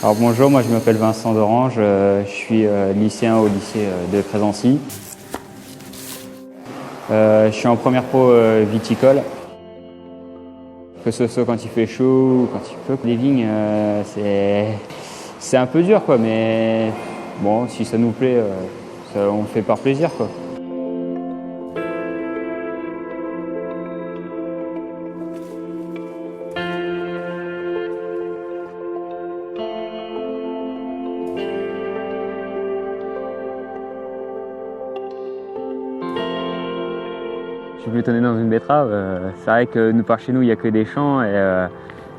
Alors bonjour, moi je m'appelle Vincent d'Orange, je suis lycéen au lycée de Crésancy. Je suis en première pro viticole. Que ce soit quand il fait chaud ou quand il pleut, les vignes c'est un peu dur quoi, mais bon, si ça nous plaît, on le fait par plaisir quoi. Je suis plutôt né dans une betterave. C'est vrai que par chez nous, il n'y a que des champs et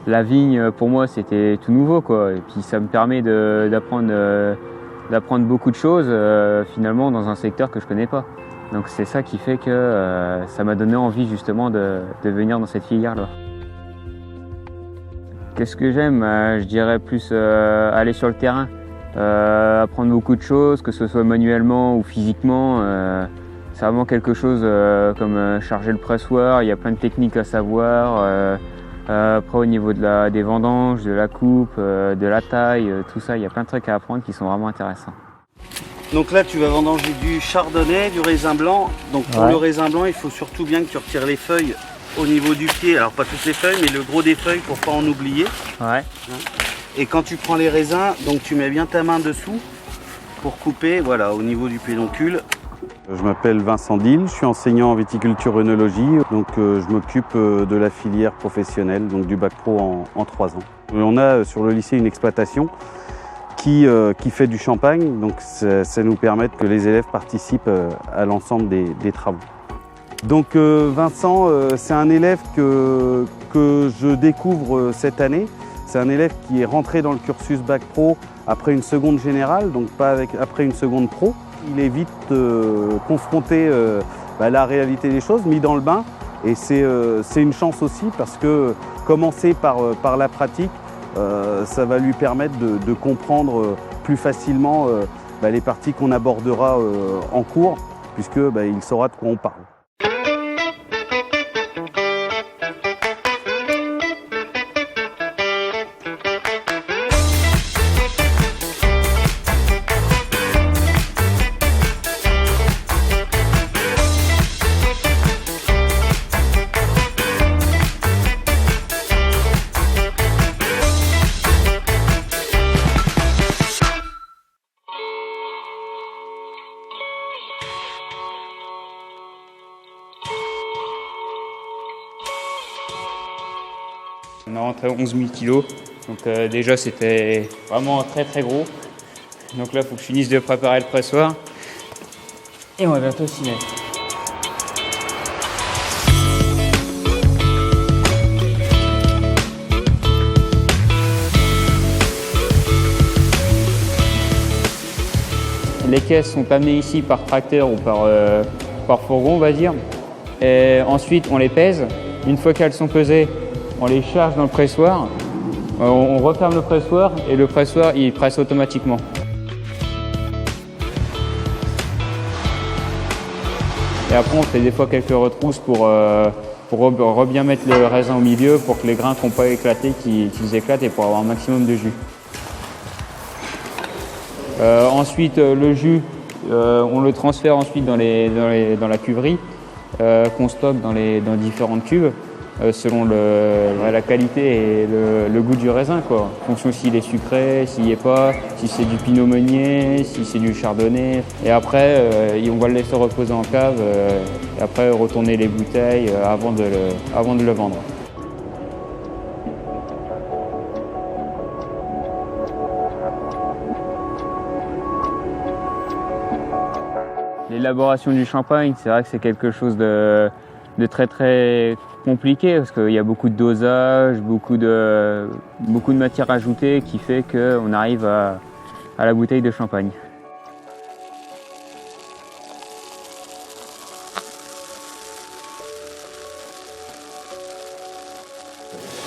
la vigne, pour moi, c'était tout nouveau, quoi. Et puis ça me permet d'apprendre beaucoup de choses finalement dans un secteur que je ne connais pas. Donc c'est ça qui fait que ça m'a donné envie justement de venir dans cette filière-là. Qu'est-ce que j'aime? Je dirais plus aller sur le terrain, apprendre beaucoup de choses, que ce soit manuellement ou physiquement. C'est vraiment quelque chose comme charger le pressoir, il y a plein de techniques à savoir. Après au niveau des vendanges, de la coupe, de la taille, tout ça, il y a plein de trucs à apprendre qui sont vraiment intéressants. Donc là tu vas vendanger du chardonnay, du raisin blanc. Donc pour le raisin blanc, il faut surtout bien que tu retires les feuilles au niveau du pied. Alors pas toutes les feuilles, mais le gros des feuilles pour pas en oublier. Ouais. Et quand tu prends les raisins, donc tu mets bien ta main dessous pour couper, voilà, au niveau du pédoncule. Je m'appelle Vincent Dille, je suis enseignant en viticulture œnologie, donc je m'occupe de la filière professionnelle, donc du bac pro en 3 ans. On a sur le lycée une exploitation qui fait du champagne, donc ça nous permet que les élèves participent à l'ensemble des travaux. Donc Vincent, c'est un élève que je découvre cette année. C'est un élève qui est rentré dans le cursus bac pro après une seconde générale, donc pas après une seconde pro. Il est vite confronté à la réalité des choses, mis dans le bain. Et c'est une chance aussi parce que commencer par la pratique, ça va lui permettre de comprendre plus facilement les parties qu'on abordera en cours, puisqu'il saura de quoi on parle. On a rentré 11 000 kilos, donc déjà c'était vraiment très très gros. Donc là il faut que je finisse de préparer le pressoir et on va bientôt s'y mettre. Les caisses sont amenées ici par tracteur ou par fourgon on va dire. Et ensuite on les pèse. Une fois qu'elles sont pesées, on les charge dans le pressoir, on referme le pressoir et le pressoir il presse automatiquement. Et après on fait des fois quelques retrousses pour bien mettre le raisin au milieu pour que les grains qui n'ont pas éclaté qu'ils éclatent et pour avoir un maximum de jus. Ensuite le jus, on le transfère ensuite dans la cuverie qu'on stocke dans différentes cuves. Selon la qualité et le goût du raisin, quoi. En fonction s'il est sucré, s'il n'y est pas, si c'est du pinot meunier, si c'est du chardonnay. Et après, on va le laisser reposer en cave et après retourner les bouteilles avant de le vendre. L'élaboration du champagne, c'est vrai que c'est quelque chose de très très compliqué parce qu'il y a beaucoup de dosage, beaucoup de matière ajoutée qui fait qu'on arrive à la bouteille de champagne.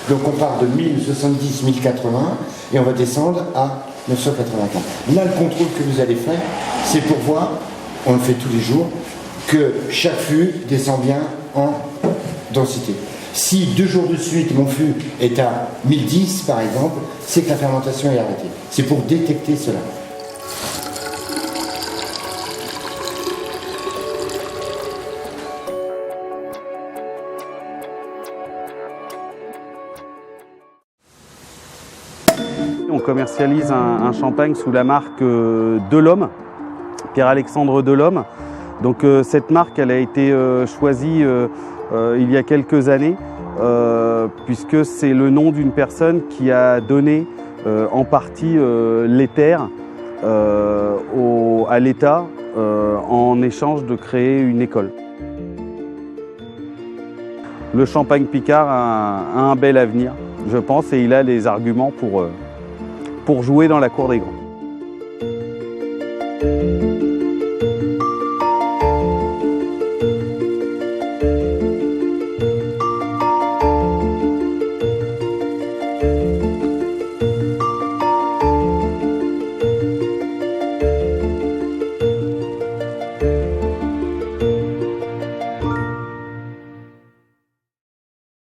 Donc on part de 1070, 1080 et on va descendre à 984. Là, le contrôle que vous allez faire, c'est pour voir, on le fait tous les jours, que chaque fût descend bien en densité. Si 2 jours de suite mon fût est à 1010 par exemple, c'est que la fermentation est arrêtée. C'est pour détecter cela. On commercialise un champagne sous la marque Delhomme, Pierre-Alexandre Delhomme. Donc cette marque, elle a été choisie il y a quelques années, puisque c'est le nom d'une personne qui a donné en partie les terres à l'État en échange de créer une école. Le champagne picard a un bel avenir, je pense, et il a les arguments pour jouer dans la cour des grands.